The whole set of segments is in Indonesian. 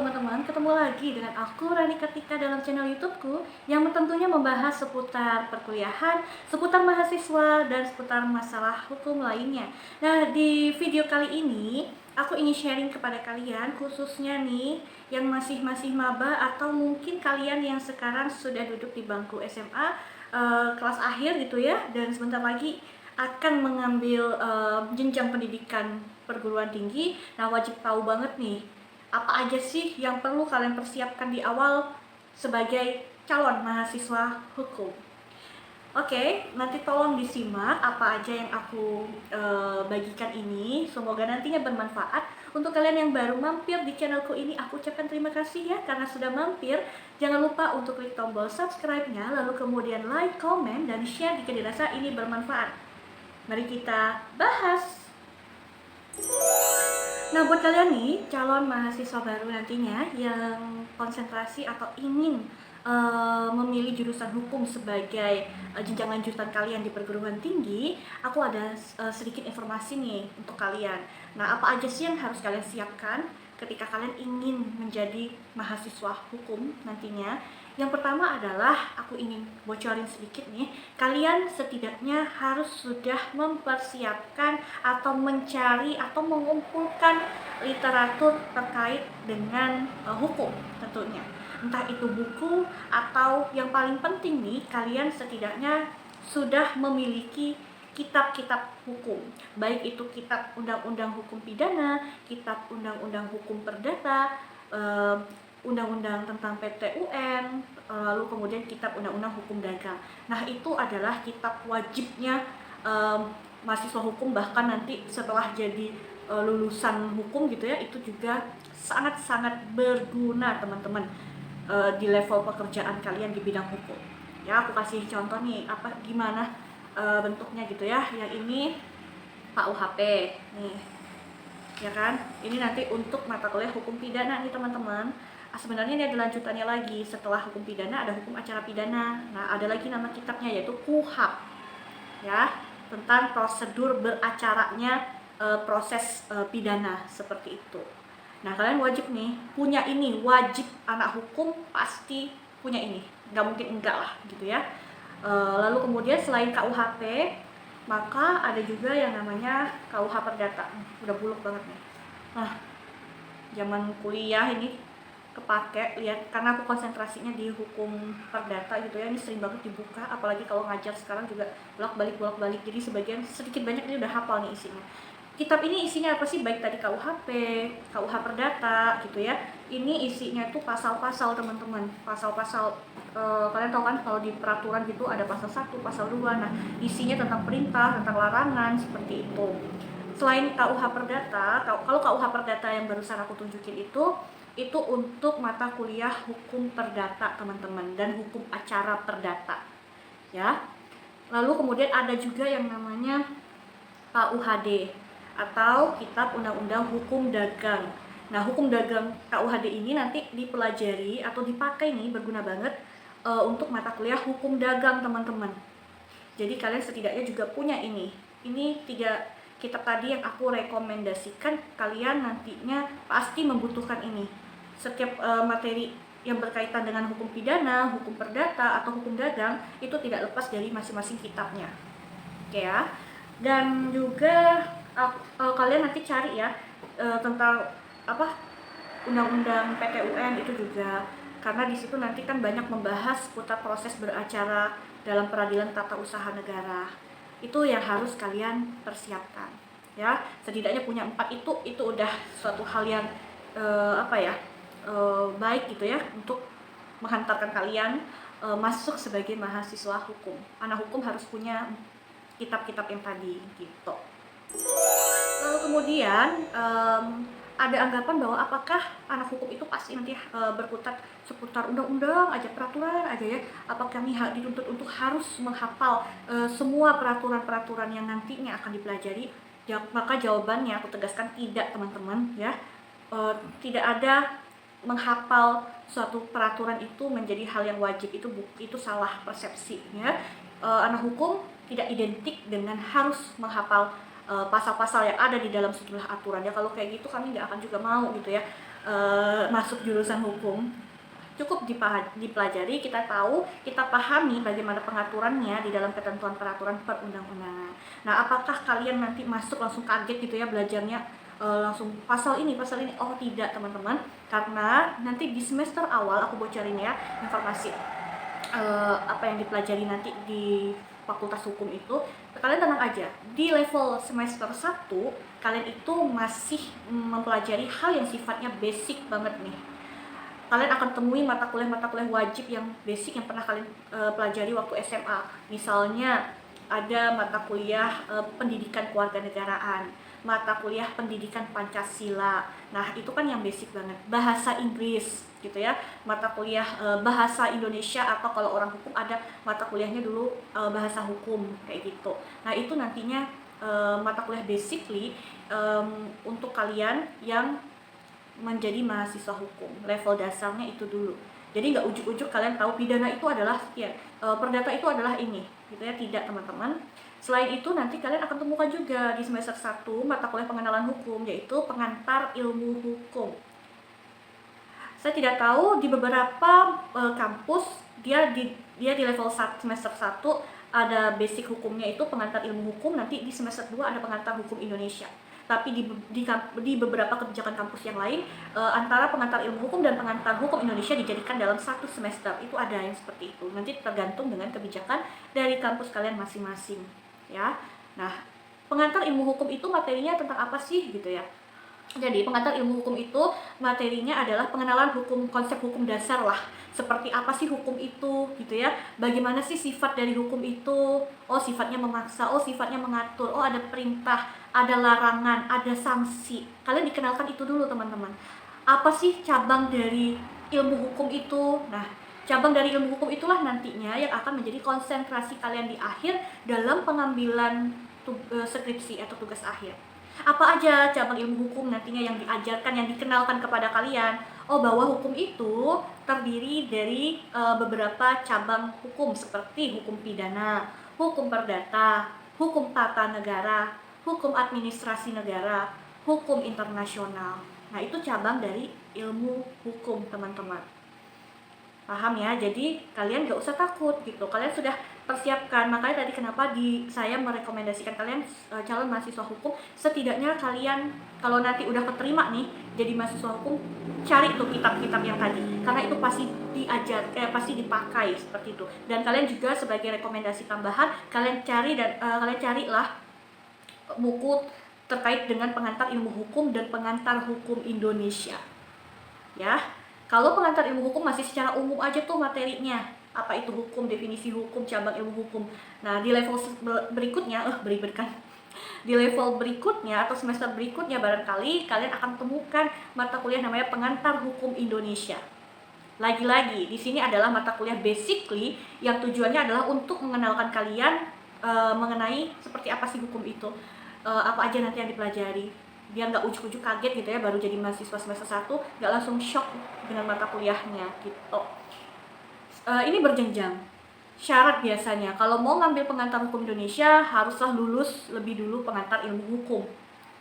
teman-teman, ketemu lagi dengan aku Rani Kartika dalam channel YouTubeku yang tentunya membahas seputar perkuliahan, seputar mahasiswa, dan seputar masalah hukum lainnya. Nah, di video kali ini aku ingin sharing kepada kalian, khususnya nih yang masih maba atau mungkin kalian yang sekarang sudah duduk di bangku SMA kelas akhir gitu ya, dan sebentar lagi akan mengambil jenjang pendidikan perguruan tinggi. Nah, wajib tahu banget nih apa aja sih yang perlu kalian persiapkan di awal sebagai calon mahasiswa hukum. Oke, nanti tolong disimak apa aja yang aku bagikan ini. Semoga nantinya bermanfaat. Untuk kalian yang baru mampir di channelku ini, aku ucapkan terima kasih ya karena sudah mampir. Jangan lupa untuk klik tombol subscribe-nya, lalu kemudian like, komen, dan share jika dirasa ini bermanfaat. Mari kita bahas. Nah, buat kalian nih, calon mahasiswa baru nantinya yang konsentrasi atau ingin memilih jurusan hukum sebagai jenjang lanjutan kalian di perguruan tinggi, aku ada sedikit informasi nih untuk kalian. Nah, apa aja sih yang harus kalian siapkan ketika kalian ingin menjadi mahasiswa hukum nantinya? Yang pertama adalah, aku ingin bocorin sedikit nih, kalian setidaknya harus sudah mempersiapkan atau mencari atau mengumpulkan literatur terkait dengan hukum tentunya. Entah itu buku atau yang paling penting nih, kalian setidaknya sudah memiliki kitab-kitab hukum, baik itu kitab undang-undang hukum pidana, kitab undang-undang hukum perdata, undang-undang tentang PT-UN, lalu kemudian kitab undang-undang hukum dagang. Nah, itu adalah kitab wajibnya mahasiswa hukum, bahkan nanti setelah jadi lulusan hukum gitu ya, itu juga sangat-sangat berguna teman-teman di level pekerjaan kalian di bidang hukum. Ya, aku kasih contoh nih, gimana bentuknya gitu ya. Yang ini KUHP nih, ya kan? Ini nanti untuk mata kuliah hukum pidana nih teman-teman. Sebenarnya ini ada lanjutannya lagi. Setelah hukum pidana ada hukum acara pidana. Nah, ada lagi nama kitabnya yaitu KUHAP, ya, tentang prosedur beracaranya proses pidana seperti itu. Nah, kalian wajib nih punya ini, wajib anak hukum pasti punya ini, nggak mungkin enggak lah gitu ya. Lalu kemudian selain KUHP, maka ada juga yang namanya KUH Perdata. Udah buluk banget nih. Nah, zaman kuliah ini kepake, lihat, karena aku konsentrasinya di hukum perdata gitu ya, ini sering banget dibuka, apalagi kalau ngajar sekarang juga bolak-balik, jadi sebagian sedikit banyak ini udah hafal nih isinya. Kitab ini isinya apa sih? Baik tadi KUHP, KUH Perdata gitu ya, ini isinya tuh pasal-pasal teman-teman, pasal-pasal. Kalian tahu kan kalau di peraturan gitu ada pasal 1, pasal 2, nah isinya tentang perintah, tentang larangan, seperti itu. Selain KUH Perdata, kalau KUH Perdata yang barusan aku tunjukin itu untuk mata kuliah hukum perdata teman-teman, dan hukum acara perdata ya. Lalu kemudian ada juga yang namanya KUHD atau Kitab Undang-Undang Hukum Dagang. Nah, hukum dagang KUHD ini nanti dipelajari atau dipakai nih, berguna banget untuk mata kuliah hukum dagang teman-teman. Jadi kalian setidaknya juga punya ini 3 kitab tadi yang aku rekomendasikan. Kalian nantinya pasti membutuhkan ini. Setiap materi yang berkaitan dengan hukum pidana, hukum perdata, atau hukum dagang itu tidak lepas dari masing-masing kitabnya. Oke ya. Dan juga kalian nanti cari ya tentang undang-undang PT-UN itu juga, karena di situ nanti kan banyak membahas seputar proses beracara dalam peradilan tata usaha negara. Itu yang harus kalian persiapkan ya. Setidaknya punya 4 itu udah suatu hal yang baik gitu ya, untuk menghantarkan kalian masuk sebagai mahasiswa hukum. Anak hukum harus punya kitab-kitab yang tadi gitu. Lalu kemudian ada anggapan bahwa apakah anak hukum itu pasti nanti berkutat seputar undang-undang aja, peraturan aja ya, apakah kami dituntut untuk harus menghafal semua peraturan-peraturan yang nantinya akan dipelajari? Maka jawabannya aku tegaskan tidak teman-teman ya. Tidak ada menghafal suatu peraturan itu menjadi hal yang wajib, itu salah persepsi ya. Anak hukum tidak identik dengan harus menghafal pasal-pasal yang ada di dalam sejumlah aturan ya. Kalau kayak gitu kami nggak akan juga mau gitu ya. masuk jurusan hukum. Cukup dipelajari, kita tahu, kita pahami bagaimana pengaturannya di dalam ketentuan peraturan perundang-undangan. Nah, apakah kalian nanti masuk langsung kaget gitu ya belajarnya langsung pasal ini, oh tidak teman-teman, karena nanti di semester awal aku bocorin ya informasi apa yang dipelajari nanti di Fakultas Hukum itu. Kalian tenang aja, di level semester 1 kalian itu masih mempelajari hal yang sifatnya basic banget nih. Kalian akan temui mata kuliah wajib yang basic yang pernah kalian pelajari waktu SMA. Misalnya ada mata kuliah pendidikan kewarganegaraan, mata kuliah pendidikan Pancasila. Nah, itu kan yang basic banget. Bahasa Inggris gitu ya, mata kuliah bahasa Indonesia, atau kalau orang hukum ada mata kuliahnya dulu bahasa hukum kayak gitu. Nah, itu nantinya mata kuliah basically untuk kalian yang menjadi mahasiswa hukum. Level dasarnya itu dulu. Jadi nggak ujuk-ujuk kalian tahu pidana itu adalah sekian, perdata itu adalah ini, gitu ya, tidak teman-teman. Selain itu nanti kalian akan temukan juga di semester 1 mata kuliah pengenalan hukum, yaitu pengantar ilmu hukum. Saya tidak tahu di beberapa kampus dia di level semester 1 ada basic hukumnya itu pengantar ilmu hukum, nanti di semester 2 ada pengantar hukum Indonesia. Tapi di beberapa kebijakan kampus yang lain antara pengantar ilmu hukum dan pengantar hukum Indonesia dijadikan dalam satu semester. Itu ada yang seperti itu. Nanti tergantung dengan kebijakan dari kampus kalian masing-masing, ya. Nah, pengantar ilmu hukum itu materinya tentang apa sih gitu ya. Jadi pengantar ilmu hukum itu materinya adalah pengenalan hukum, konsep hukum dasar lah. Seperti apa sih hukum itu gitu ya. Bagaimana sih sifat dari hukum itu? Oh, sifatnya memaksa, oh sifatnya mengatur, oh ada perintah, ada larangan, ada sanksi. Kalian dikenalkan itu dulu teman-teman. Apa sih cabang dari ilmu hukum itu? Nah, cabang dari ilmu hukum itulah nantinya yang akan menjadi konsentrasi kalian di akhir dalam pengambilan skripsi atau tugas akhir. Apa aja cabang ilmu hukum nantinya yang diajarkan, yang dikenalkan kepada kalian? Oh, bahwa hukum itu terdiri dari beberapa cabang hukum seperti hukum pidana, hukum perdata, hukum tata negara, hukum administrasi negara, hukum internasional. Nah, itu cabang dari ilmu hukum, teman-teman. Paham ya? Jadi kalian gak usah takut gitu. Kalian sudah persiapkan. Makanya tadi kenapa saya merekomendasikan kalian calon mahasiswa hukum, setidaknya kalian kalau nanti udah keterima nih jadi mahasiswa hukum, cari tuh kitab-kitab yang tadi. Karena itu pasti pasti dipakai seperti itu. Dan kalian juga sebagai rekomendasi tambahan, kalian carilah buku terkait dengan pengantar ilmu hukum dan pengantar hukum Indonesia. Ya. Kalau pengantar ilmu hukum masih secara umum aja tuh materinya, apa itu hukum, definisi hukum, cabang ilmu hukum. Nah, di level berikutnya, di level berikutnya atau semester berikutnya barangkali kalian akan temukan mata kuliah namanya pengantar hukum Indonesia. Lagi-lagi, di sini adalah mata kuliah basically yang tujuannya adalah untuk mengenalkan kalian mengenai seperti apa sih hukum itu, apa aja nanti yang dipelajari. Biar nggak ujuk-ujuk kaget gitu ya, baru jadi mahasiswa semester 1 nggak langsung shock dengan mata kuliahnya gitu. Ini berjenjang. Syarat biasanya kalau mau ngambil pengantar hukum Indonesia haruslah lulus lebih dulu pengantar ilmu hukum,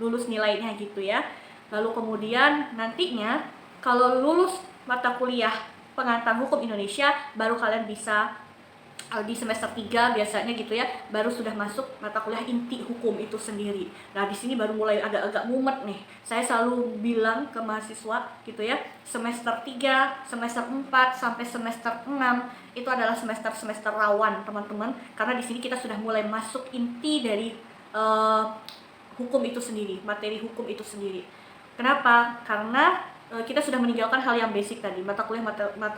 lulus nilainya gitu ya. Lalu kemudian nantinya kalau lulus mata kuliah pengantar hukum Indonesia, baru kalian bisa di semester 3 biasanya gitu ya, baru sudah masuk mata kuliah inti hukum itu sendiri. Nah, di sini baru mulai agak-agak mumet nih. Saya selalu bilang ke mahasiswa gitu ya, semester 3, semester 4 sampai semester 6 itu adalah semester-semester rawan, teman-teman, karena di sini kita sudah mulai masuk inti dari hukum itu sendiri, materi hukum itu sendiri. Kenapa? Karena kita sudah meninggalkan hal yang basic tadi, mata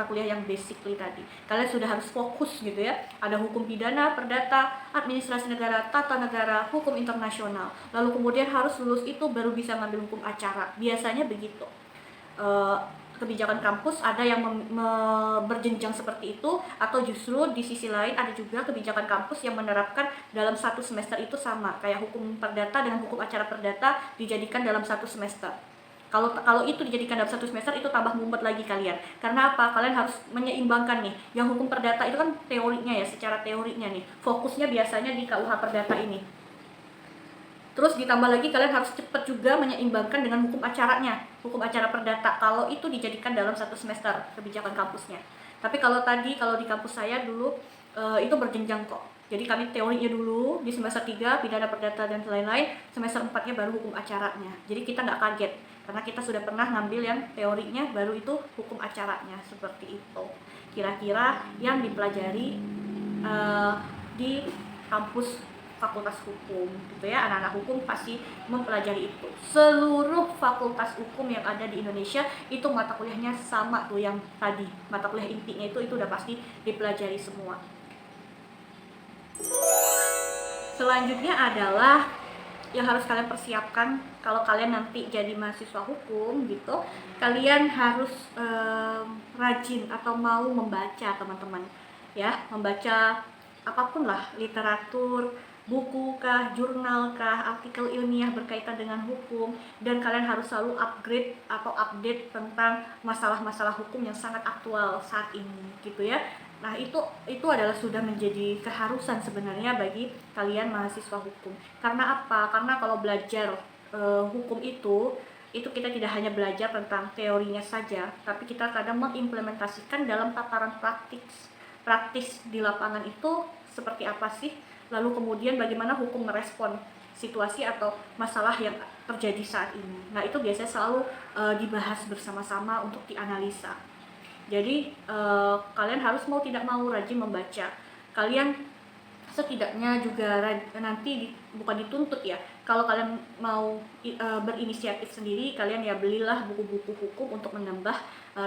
kuliah yang basically tadi. Kalian sudah harus fokus gitu ya. Ada hukum pidana, perdata, administrasi negara, tata negara, hukum internasional. Lalu kemudian harus lulus itu baru bisa ngambil hukum acara. Biasanya begitu. Kebijakan kampus ada yang berjenjang seperti itu, atau justru di sisi lain ada juga kebijakan kampus yang menerapkan dalam satu semester itu sama, kayak hukum perdata dengan hukum acara perdata dijadikan dalam satu semester. Kalau itu dijadikan dalam satu semester itu tambah mumet lagi kalian. Karena apa? Kalian harus menyeimbangkan nih. Yang hukum perdata itu kan teorinya ya, secara teorinya nih. Fokusnya biasanya di KUH perdata ini. Terus ditambah lagi kalian harus cepat juga menyeimbangkan dengan hukum acaranya, hukum acara perdata kalau itu dijadikan dalam satu semester kebijakan kampusnya. Tapi kalau di kampus saya dulu itu berjenjang kok. Jadi kami teorinya dulu di semester 3 pidana perdata dan lain-lain, semester 4-nya baru hukum acaranya. Jadi kita nggak kaget karena kita sudah pernah ngambil yang teorinya, baru itu hukum acaranya, seperti itu. Kira-kira yang dipelajari di kampus fakultas hukum gitu ya, anak-anak hukum pasti mempelajari itu. Seluruh fakultas hukum yang ada di Indonesia itu mata kuliahnya sama tuh, yang tadi mata kuliah intinya itu udah pasti dipelajari semua. Selanjutnya adalah yang harus kalian persiapkan kalau kalian nanti jadi mahasiswa hukum gitu, kalian harus rajin atau mau membaca, teman-teman ya, membaca apapun lah, literatur, buku kah, jurnal kah, artikel ilmiah berkaitan dengan hukum, dan kalian harus selalu upgrade atau update tentang masalah-masalah hukum yang sangat aktual saat ini gitu ya. Nah, itu adalah sudah menjadi keharusan sebenarnya bagi kalian mahasiswa hukum. Karena apa? Karena kalau belajar hukum itu kita tidak hanya belajar tentang teorinya saja, tapi kita kadang mengimplementasikan dalam tataran praktis di lapangan itu seperti apa sih, lalu kemudian bagaimana hukum merespon situasi atau masalah yang terjadi saat ini. Nah, itu biasanya selalu dibahas bersama-sama untuk dianalisa. Jadi kalian harus mau tidak mau rajin membaca. Kalian setidaknya juga nanti bukan dituntut ya, kalau kalian mau berinisiatif sendiri, kalian ya belilah buku-buku hukum untuk menambah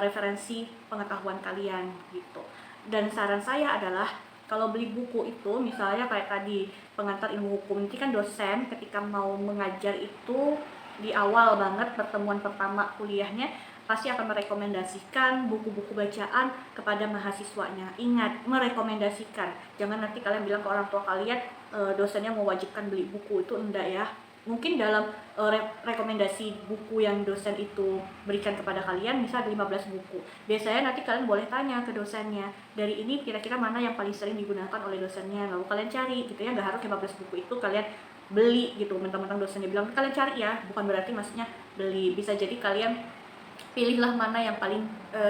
referensi pengetahuan kalian gitu. Dan saran saya adalah kalau beli buku itu, misalnya kayak tadi pengantar ilmu hukum, nanti kan dosen ketika mau mengajar itu di awal banget pertemuan pertama kuliahnya pasti akan merekomendasikan buku-buku bacaan kepada mahasiswanya. Ingat, merekomendasikan. Jangan nanti kalian bilang ke orang tua kalian dosennya mewajibkan beli buku, itu enggak ya. Mungkin dalam rekomendasi buku yang dosen itu berikan kepada kalian misal 15 buku. Biasanya nanti kalian boleh tanya ke dosennya, dari ini kira-kira mana yang paling sering digunakan oleh dosennya, lalu kalian cari gitu ya. Nggak harus 15 buku itu kalian beli gitu, mentang-mentang dosennya bilang kalian cari ya, bukan berarti maksudnya beli. Bisa jadi kalian pilihlah mana yang paling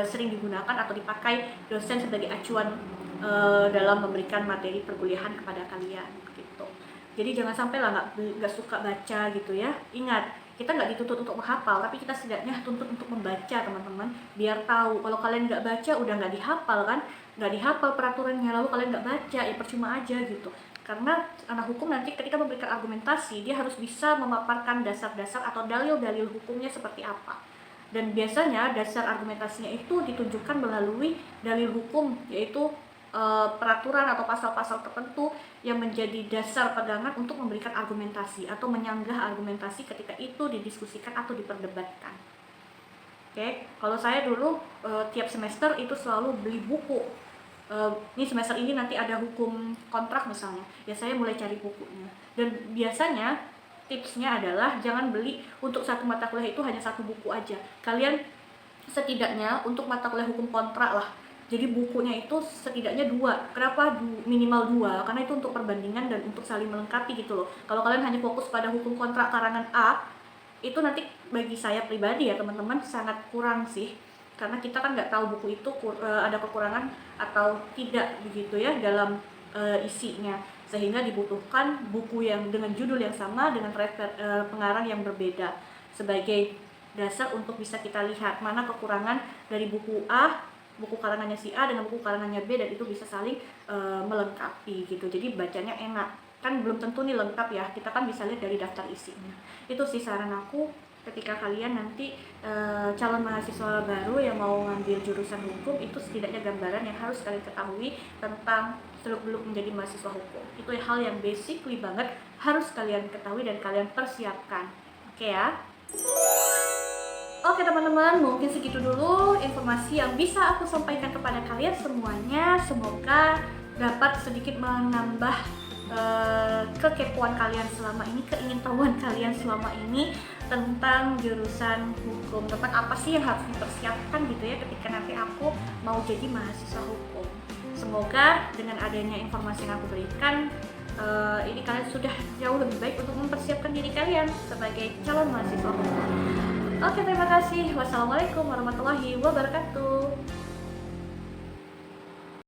sering digunakan atau dipakai dosen sebagai acuan dalam memberikan materi perkuliahan kepada kalian gitu. Jadi jangan sampai lah nggak suka baca gitu ya. Ingat, kita nggak dituntut untuk menghafal, tapi kita setidaknya tuntut untuk membaca, teman-teman, biar tahu. Kalau kalian nggak baca, udah nggak dihafal kan, nggak dihafal peraturannya, lalu kalian nggak baca, ya percuma aja gitu. Karena anak hukum nanti ketika memberikan argumentasi, dia harus bisa memaparkan dasar-dasar atau dalil-dalil hukumnya seperti apa. Dan biasanya dasar argumentasinya itu ditunjukkan melalui dalil hukum, yaitu peraturan atau pasal-pasal tertentu yang menjadi dasar pegangan untuk memberikan argumentasi atau menyanggah argumentasi ketika itu didiskusikan atau diperdebatkan. Oke, kalau saya dulu tiap semester itu selalu beli buku. Ini semester ini nanti ada hukum kontrak misalnya, ya saya mulai cari bukunya. Dan biasanya tipsnya adalah jangan beli untuk satu mata kuliah itu hanya satu buku aja. Kalian setidaknya untuk mata kuliah hukum kontrak lah, jadi bukunya itu setidaknya 2. Kenapa minimal 2? Karena itu untuk perbandingan dan untuk saling melengkapi gitu loh. Kalau kalian hanya fokus pada hukum kontrak karangan A, itu nanti bagi saya pribadi ya teman-teman sangat kurang sih. Karena kita kan nggak tahu buku itu ada kekurangan atau tidak begitu ya dalam isinya. Sehingga dibutuhkan buku yang dengan judul yang sama dengan pengarang yang berbeda sebagai dasar untuk bisa kita lihat mana kekurangan dari buku A, buku karangannya si A dengan buku karangannya B, dan itu bisa saling melengkapi gitu. Jadi bacanya enak. Kan belum tentu nih lengkap ya, kita kan bisa lihat dari daftar isinya. Itu sih saran aku ketika kalian nanti calon mahasiswa baru yang mau ngambil jurusan hukum, itu setidaknya gambaran yang harus kalian ketahui tentang seluk-beluk menjadi mahasiswa hukum. Itu hal yang basically banget harus kalian ketahui dan kalian persiapkan. Oke ya? Oke teman-teman, mungkin segitu dulu informasi yang bisa aku sampaikan kepada kalian semuanya. Semoga dapat sedikit menambah kekepoan kalian selama ini, keingintahuan kalian selama ini tentang jurusan hukum, tentang apa sih yang harus dipersiapkan gitu ya ketika nanti aku mau jadi mahasiswa hukum. Semoga dengan adanya informasi yang aku berikan, ini kalian sudah jauh lebih baik untuk mempersiapkan diri kalian sebagai calon mahasiswa hukum. Oke, terima kasih. Wassalamualaikum warahmatullahi wabarakatuh.